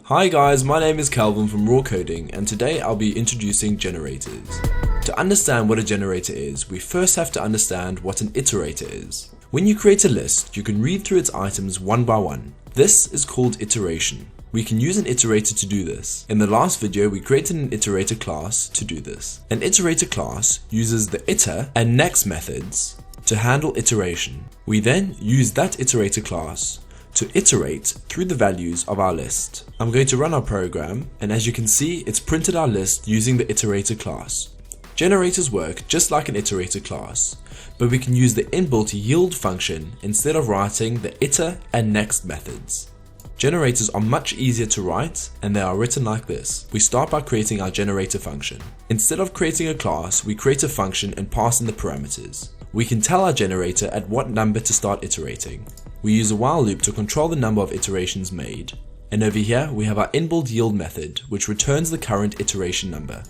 Hi guys, my name is Calvin from Raw Coding, and today I'll be introducing generators. To understand what a generator is, we first have to understand what an iterator is. When you create a list, you can read through its items one by one. This is called iteration. We can use an iterator to do this. In the last video, we created an iterator class to do this. An iterator class uses the iter and next methods to handle iteration. We then use that iterator class to iterate through the values of our list. I'm going to run our program, and as you can see, it's printed our list using the iterator class. Generators work just like an iterator class, but we can use the inbuilt yield function instead of writing the iter and next methods. Generators are much easier to write, and they are written like this. We start by creating our generator function. Instead of creating a class, we create a function and pass in the parameters. We can tell our generator at what number to start iterating. We use a while loop to control the number of iterations made. And over here, we have our inbuilt yield method, which returns the current iteration number.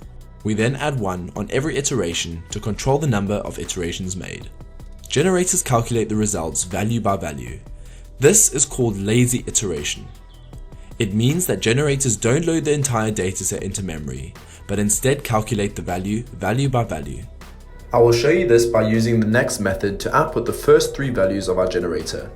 We then add 1 on every iteration to control the number of iterations made. Generators calculate the results value by value. This is called lazy iteration. It means that generators don't load the entire dataset into memory, but instead calculate the value by value. I will show you this by using the next method to output the first 3 values of our generator.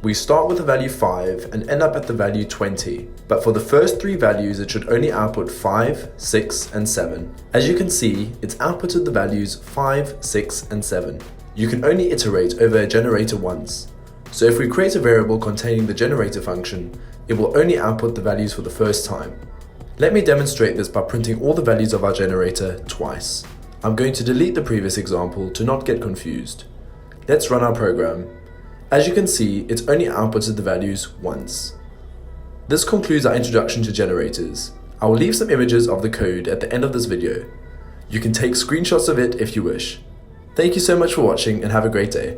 We start with the value 5 and end up at the value 20, but for the first 3 values it should only output 5, 6 and 7. As you can see, it's outputted the values 5, 6 and 7. You can only iterate over a generator once. So if we create a variable containing the generator function, it will only output the values for the first time. Let me demonstrate this by printing all the values of our generator twice. I'm going to delete the previous example to not get confused. Let's run our program. As you can see, it's only outputted the values once. This concludes our introduction to generators. I will leave some images of the code at the end of this video. You can take screenshots of it if you wish. Thank you so much for watching and have a great day.